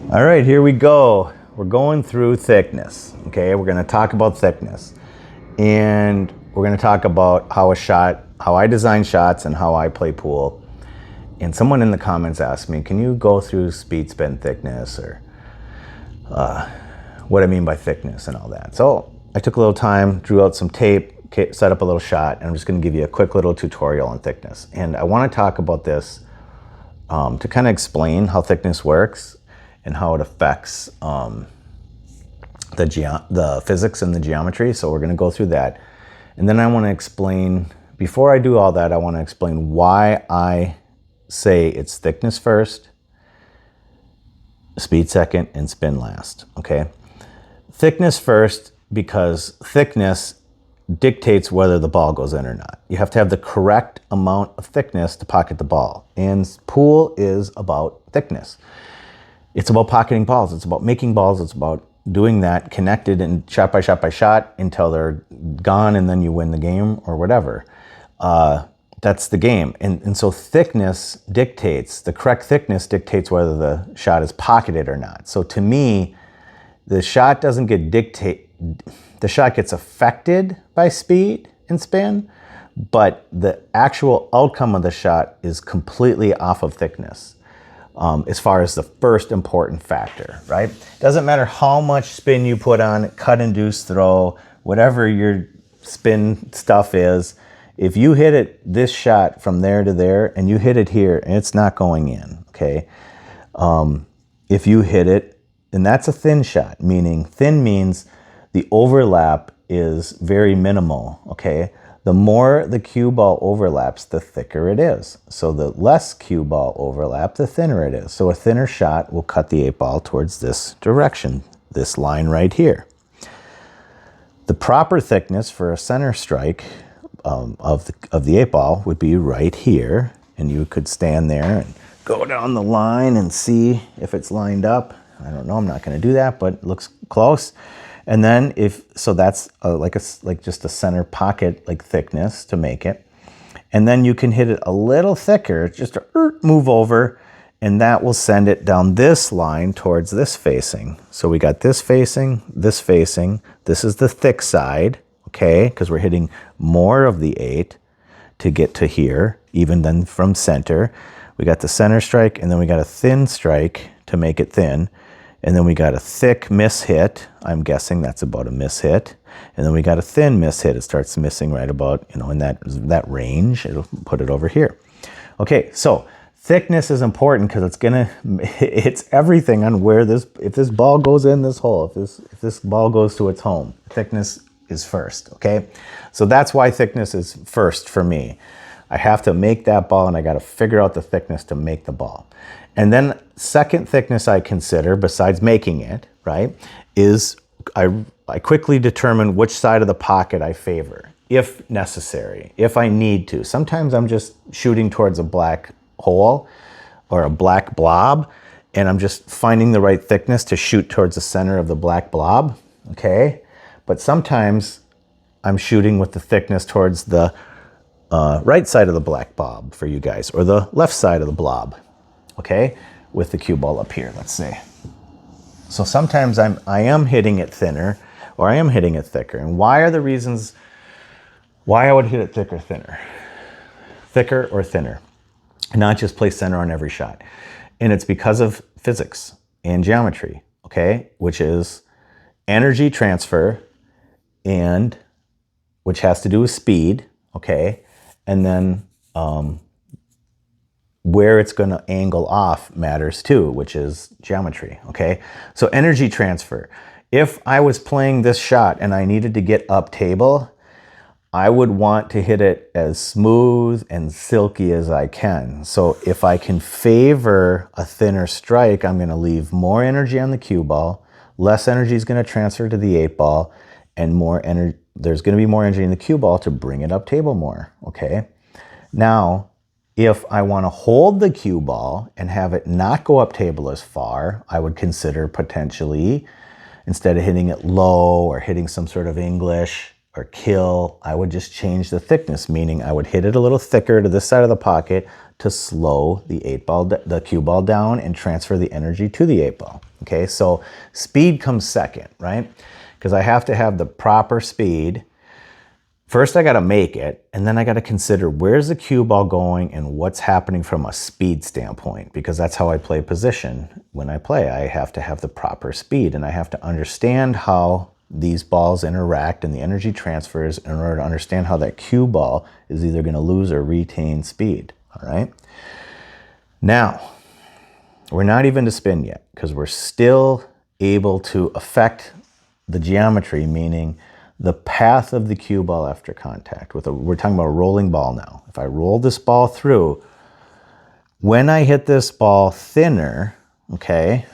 All right, here we go. We're going through thickness. Okay, we're going to talk about thickness, and we're going to talk about how I design shots and how I play pool. And someone in the comments asked me, can you go through speed, spin, thickness, or what I mean by thickness and all that. So I took a little time, drew out some tape, set up a little shot, and I'm just going to give you a quick little tutorial on thickness. And I want to talk about this to kind of explain how thickness works and how it affects the physics and the geometry. So we're going to go through that. And then I want to explain, before I do all that, I want to explain why I say it's thickness first, speed second, and spin last, okay? Thickness first, because thickness dictates whether the ball goes in or not. You have to have the correct amount of thickness to pocket the ball. And pool is about thickness. It's about pocketing balls. It's about making balls. It's about doing that connected and shot by shot by shot until they're gone, and then you win the game or whatever. That's the game. And so thickness dictates, the correct thickness dictates whether the shot is pocketed or not. So to me, the shot doesn't get the shot gets affected by speed and spin, but the actual outcome of the shot is completely off of thickness. As far as the first important factor, right? Doesn't matter how much spin you put on it, cut, induce, throw, whatever your spin stuff is, if you hit it, this shot from there to there, and you hit it here, and it's not going in, okay? If you hit it, and that's a thin shot, meaning thin means the overlap is very minimal, okay? The more the cue ball overlaps, the thicker it is. So the less cue ball overlap, the thinner it is. So a thinner shot will cut the 8-ball towards this direction, this line right here. The proper thickness for a center strike of the 8-ball would be right here, and you could stand there and go down the line and see if it's lined up. I don't know, I'm not going to do that, but it looks close. And then that's like just a center pocket like thickness to make it. And then you can hit it a little thicker, just to move over, and that will send it down this line towards this facing. So we got this facing, this facing. This is the thick side, okay? Because we're hitting more of the 8 to get to here, even then from center. We got the center strike, and then we got a thin strike to make it thin. And then we got a thick miss hit. I'm guessing that's about a miss hit. And then we got a thin miss hit. It starts missing right about, in that range. It'll put it over here. Okay, so thickness is important because it's everything on where if this ball goes in this hole, if this ball goes to its home, thickness is first, okay? So that's why thickness is first for me. I have to make that ball, and I got to figure out the thickness to make the ball. And then second thickness I consider, besides making it, right, is I quickly determine which side of the pocket I favor, if necessary, if I need to. Sometimes I'm just shooting towards a black hole or a black blob, and I'm just finding the right thickness to shoot towards the center of the black blob, okay? But sometimes I'm shooting with the thickness towards the right side of the black blob for you guys, or the left side of the blob. Okay, with the cue ball up here, let's say. So sometimes I am hitting it thinner, or I am hitting it thicker. And why are the reasons why I would hit it thicker, thinner? Thicker or thinner, not just play center on every shot. And it's because of physics and geometry, okay, which is energy transfer, and which has to do with speed, okay, and then where it's going to angle off matters too, which is geometry, okay? So energy transfer. If I was playing this shot and I needed to get up table, I would want to hit it as smooth and silky as I can. So if I can favor a thinner strike, I'm going to leave more energy on the cue ball, less energy is going to transfer to the 8-ball, and there's going to be more energy in the cue ball to bring it up table more, okay? Now, if I want to hold the cue ball and have it not go up table as far, I would consider potentially, instead of hitting it low or hitting some sort of English or kill, I would just change the thickness, meaning I would hit it a little thicker to this side of the pocket to slow the cue ball down and transfer the energy to the 8-ball. Okay, so speed comes second, right? Because I have to have the proper speed. First, I got to make it, and then I got to consider where's the cue ball going and what's happening from a speed standpoint, because that's how I play position. When I play, I have to have the proper speed, and I have to understand how these balls interact and the energy transfers in order to understand how that cue ball is either going to lose or retain speed. All right. Now, we're not even to spin yet, because we're still able to affect the geometry, meaning the path of the cue ball after contact. We're talking about a rolling ball now. If I roll this ball through, when I hit this ball thinner, okay,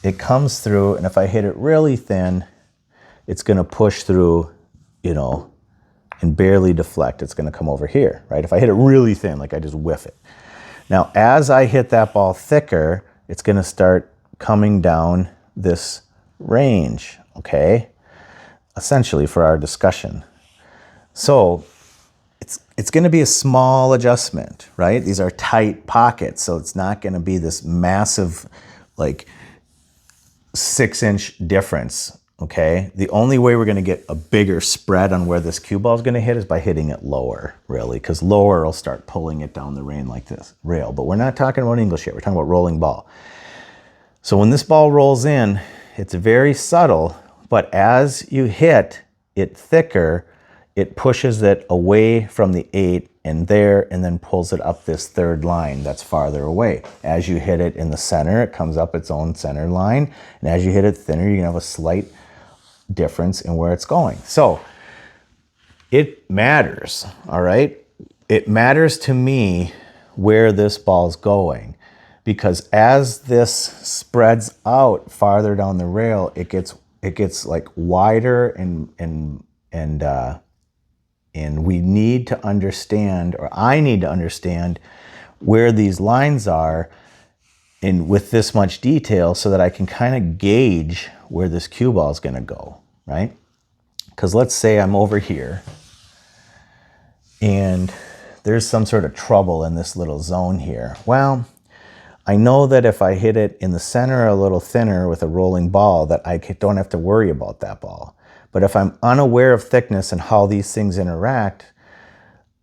it comes through, and if I hit it really thin, it's going to push through, you know, and barely deflect. It's going to come over here, right? If I hit it really thin, like I just whiff it. Now, as I hit that ball thicker, it's going to start coming down this range, okay? Essentially for our discussion. So it's going to be a small adjustment, right? These are tight pockets, so it's not going to be this massive, like 6-inch difference, okay? The only way we're going to get a bigger spread on where this cue ball is going to hit is by hitting it lower, really, because lower will start pulling it down the rail like this, but we're not talking about English yet. We're talking about rolling ball. So when this ball rolls in, it's very subtle, but as you hit it thicker, it pushes it away from the 8 and then pulls it up this third line that's farther away. As you hit it in the center, it comes up its own center line. And as you hit it thinner, you can have a slight difference in where it's going. So it matters, all right? It matters to me where this ball's going, because as this spreads out farther down the rail, it gets like wider and we need to understand, or I need to understand, where these lines are with this much detail so that I can kind of gauge where this cue ball is going to go, right? Because let's say I'm over here and there's some sort of trouble in this little zone here. Well, I know that if I hit it in the center a little thinner with a rolling ball, that I don't have to worry about that ball. But if I'm unaware of thickness and how these things interact,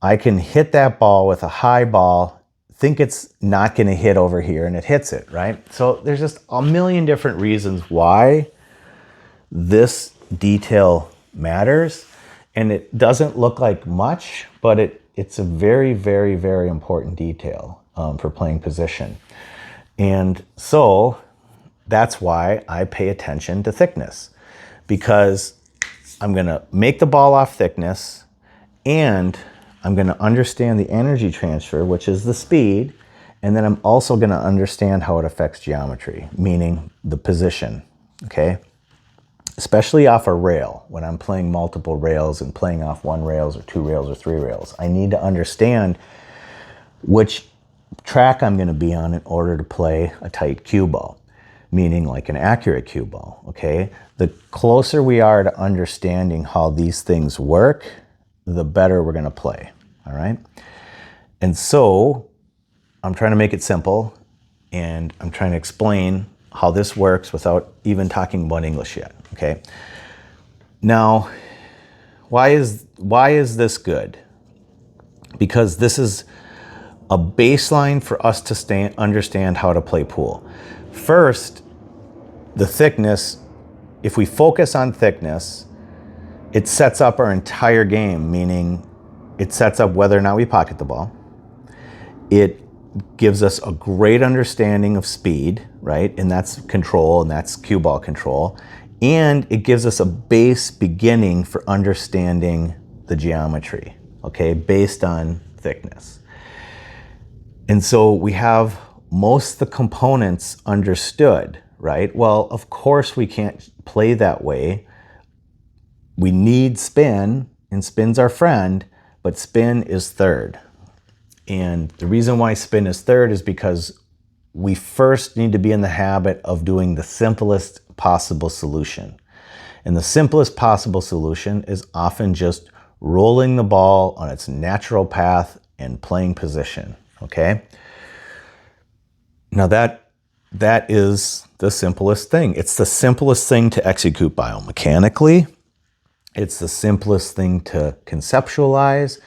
I can hit that ball with a high ball, think it's not going to hit over here, and it hits it, right? So there's just a million different reasons why this detail matters. And it doesn't look like much, but it's a very, very, very important detail for playing position. And so that's why I pay attention to thickness, because I'm going to make the ball off thickness, and I'm going to understand the energy transfer, which is the speed, and then I'm also going to understand how it affects geometry, meaning the position, okay? Especially off a rail, when I'm playing multiple rails and playing off 1 rails or 2 rails or 3 rails, I need to understand which track I'm going to be on in order to play a tight cue ball, meaning like an accurate cue ball, okay? The closer we are to understanding how these things work, the better we're going to play, all right? And so I'm trying to make it simple, and I'm trying to explain how this works without even talking about English yet, okay? Now, why is this good? Because this is a baseline for us to understand how to play pool. First, the thickness, if we focus on thickness, it sets up our entire game, meaning it sets up whether or not we pocket the ball. It gives us a great understanding of speed, right? And that's control, and that's cue ball control. And it gives us a base beginning for understanding the geometry, okay, based on thickness. And so we have most of the components understood, right? Well, of course we can't play that way. We need spin, and spin's our friend, but spin is third. And the reason why spin is third is because we first need to be in the habit of doing the simplest possible solution. And the simplest possible solution is often just rolling the ball on its natural path and playing position, okay? Now that is the simplest thing. It's the simplest thing to execute biomechanically. It's the simplest thing to conceptualize.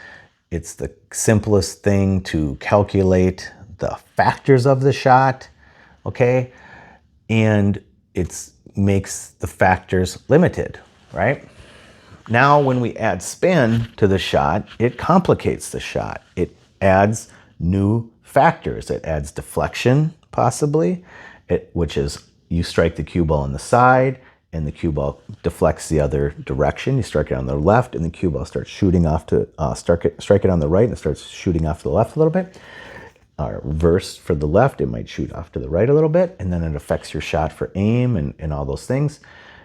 It's the simplest thing to calculate the factors of the shot, okay? And it makes the factors limited, right? Now, when we add spin to the shot, it complicates the shot. It adds new factors. It adds deflection, possibly, which is you strike the cue ball on the side and the cue ball deflects the other direction. You strike it on the left and the cue ball starts shooting off to, strike it on the right and it starts shooting off to the left a little bit. Reverse for the left, it might shoot off to the right a little bit, and then it affects your shot for aim and all those things.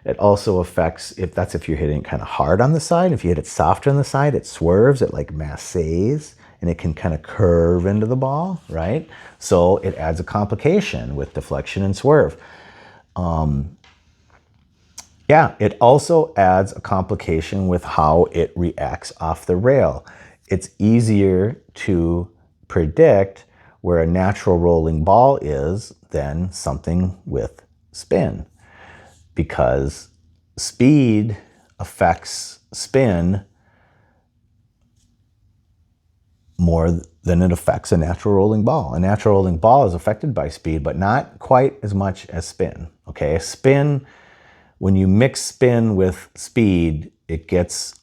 It also affects, if you're hitting it kind of hard on the side. If you hit it softer on the side, it swerves, it like massays, and it can kind of curve into the ball, right? So it adds a complication with deflection and swerve. Yeah, it also adds a complication with how it reacts off the rail. It's easier to predict where a natural rolling ball is than something with spin, because speed affects spin more than it affects a natural rolling ball. A natural rolling ball is affected by speed, but not quite as much as spin, okay? Spin, when you mix spin with speed, it gets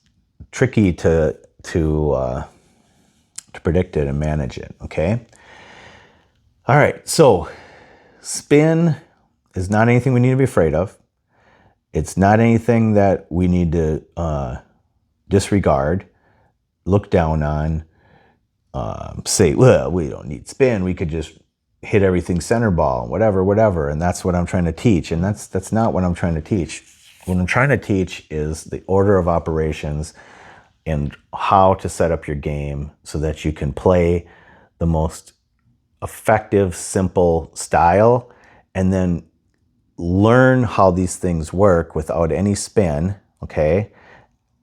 tricky to predict it and manage it, okay? All right, so spin is not anything we need to be afraid of. It's not anything that we need to disregard, look down on, say, well, we don't need spin. We could just hit everything center ball, whatever. And that's what I'm trying to teach. And that's not what I'm trying to teach. What I'm trying to teach is the order of operations and how to set up your game so that you can play the most effective, simple style, and then learn how these things work without any spin, okay,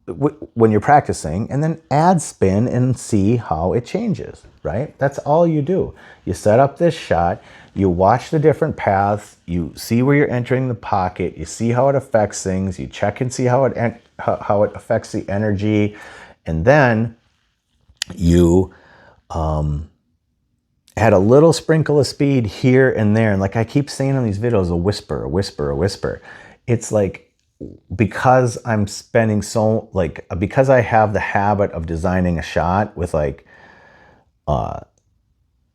when you're practicing, and then add spin and see how it changes, right? That's all you do. You set up this shot, you watch the different paths, you see where you're entering the pocket, you see how it affects things, you check and see how it affects the energy, and then you add a little sprinkle of speed here and there. And like I keep saying on these videos, a whisper, a whisper, a whisper. It's like, because I'm spending because I have the habit of designing a shot with like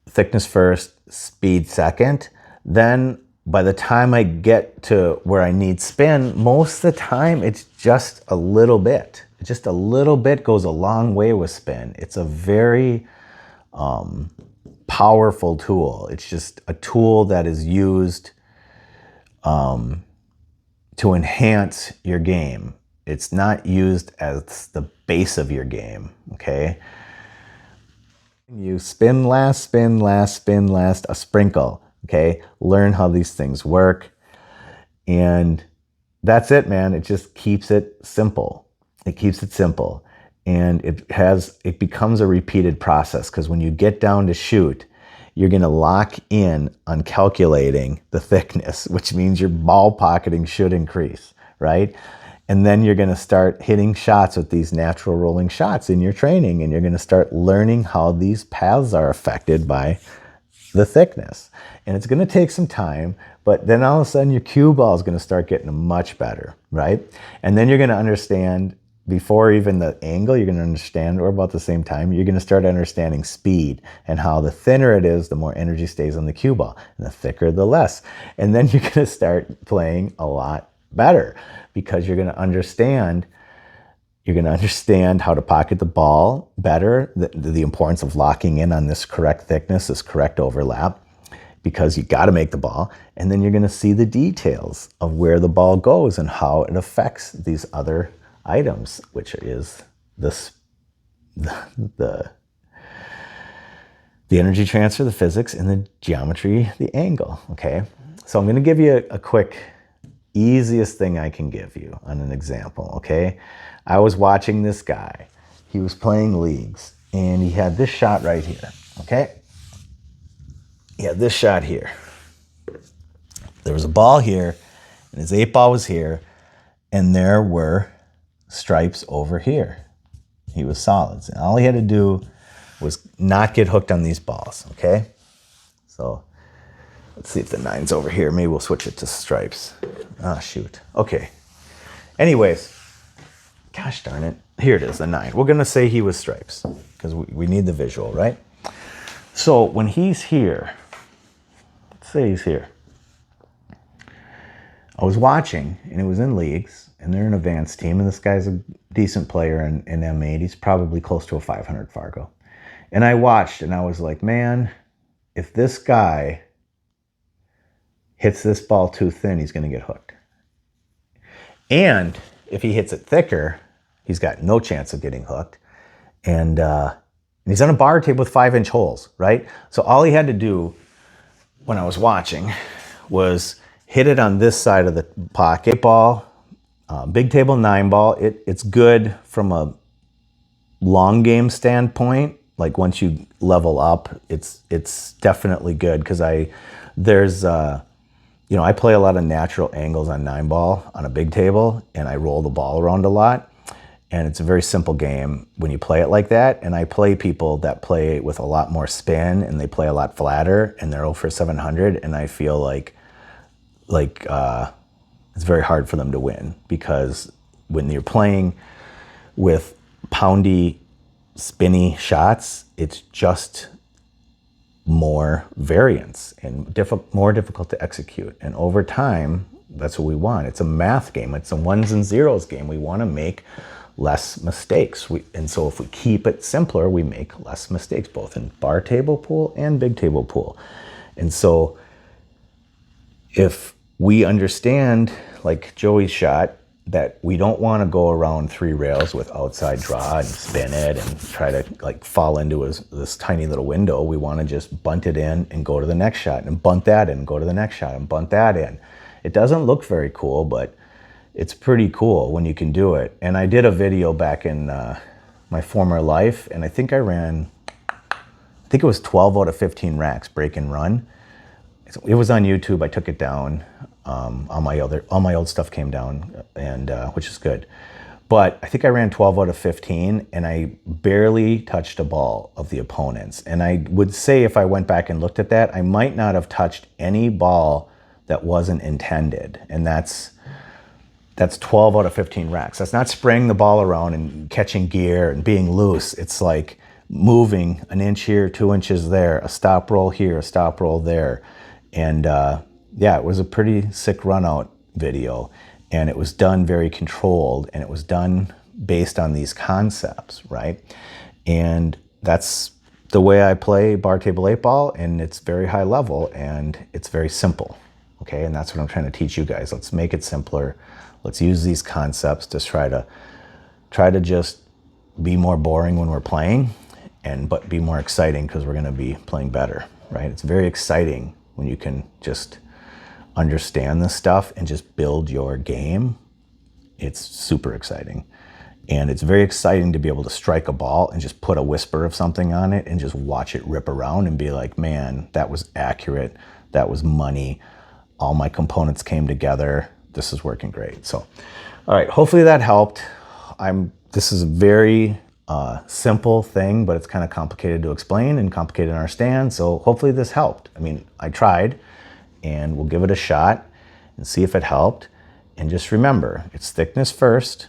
thickness first, speed second, then by the time I get to where I need spin, most of the time it's just a little bit. Just a little bit goes a long way with spin. It's a very powerful tool. It's just a tool that is used to enhance your game. It's not used as the base of your game, okay? You spin last, spin last, spin last, a sprinkle, okay? Learn how these things work. And that's it, man. It just keeps it simple. It keeps it simple. And it becomes a repeated process, because when you get down to shoot, you're going to lock in on calculating the thickness, which means your ball pocketing should increase, right? And then you're going to start hitting shots with these natural rolling shots in your training, and you're going to start learning how these paths are affected by the thickness. And it's going to take some time, but then all of a sudden your cue ball is going to start getting much better, right? And then you're going to understand, before even the angle, you're going to understand, or about the same time, you're going to start understanding speed and how the thinner it is, the more energy stays on the cue ball, and the thicker, the less. And then you're going to start playing a lot better, because you're going to understand how to pocket the ball better, the importance of locking in on this correct thickness, this correct overlap, because you got to make the ball. And then you're going to see the details of where the ball goes and how it affects these other items, which is the energy transfer, the physics, and the geometry, the angle, okay? So I'm going to give you a quick easiest thing I can give you on an example, okay? I was watching this guy. He was playing leagues, and he had this shot right here, okay? He had this shot here. There was a ball here, and his 8-ball was here, and there were stripes over here. He was solids. And all he had to do was not get hooked on these balls, okay? So let's see if the 9's over here. Maybe we'll switch it to stripes. Ah, shoot. Okay. Anyways, gosh darn it. Here it is, the 9. We're going to say he was stripes because we need the visual, right? So when he's here, let's say he's here. I was watching, and it was in leagues, and they're an advanced team, and this guy's a decent player in M8. He's probably close to a 500 Fargo. And I watched, and I was like, man, if this guy hits this ball too thin, he's going to get hooked. And if he hits it thicker, he's got no chance of getting hooked. And he's on a bar table with 5-inch holes, right? So all he had to do when I was watching was hit it on this side of the pocket ball, big table 9-ball. It's good from a long game standpoint. Like once you level up, it's definitely good because I play a lot of natural angles on 9-ball on a big table, and I roll the ball around a lot. And it's a very simple game when you play it like that. And I play people that play with a lot more spin, and they play a lot flatter, and they're 0 for 700, and I feel like it's very hard for them to win, because when you're playing with poundy, spinny shots, it's just more variance and more difficult to execute. And over time, that's what we want. It's a math game. It's a ones and zeros game. We want to make less mistakes. And so if we keep it simpler, we make less mistakes, both in bar table pool and big table pool. And so if we understand, like Joey's shot, that we don't want to go around 3 rails with outside draw and spin it and try to like fall into this tiny little window. We want to just bunt it in and go to the next shot, and bunt that in, go to the next shot, and bunt that in. It doesn't look very cool, but it's pretty cool when you can do it. And I did a video back in my former life, and I think it was 12 out of 15 racks, break and run. It was on YouTube. I took it down. All my old stuff came down, and which is good. But I think I ran 12 out of 15, and I barely touched a ball of the opponents. And I would say if I went back and looked at that, I might not have touched any ball that wasn't intended. And that's 12 out of 15 racks. That's not spraying the ball around and catching gear and being loose. It's like moving an inch here, 2 inches there, a stop roll here, a stop roll there. And yeah, it was a pretty sick run out video, and it was done very controlled, and it was done based on these concepts, right? And that's the way I play bar table 8-ball, and it's very high level, and it's very simple, okay? And that's what I'm trying to teach you guys. Let's make it simpler. Let's use these concepts to try to just be more boring when we're playing, but be more exciting because we're going to be playing better, right? It's very exciting when you can just understand this stuff and just build your game. It's super exciting. And it's very exciting to be able to strike a ball and just put a whisper of something on it and just watch it rip around and be like, man, that was accurate. That was money. All my components came together. This is working great. So, all right, hopefully that helped. This is a very simple thing, but it's kind of complicated to explain and complicated to understand. So hopefully this helped. I mean, I tried, and we'll give it a shot and see if it helped. And just remember, it's thickness first,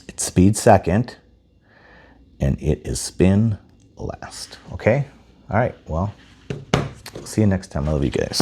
it's speed second, and it is spin last. Okay? All right, well, see you next time. I love you guys.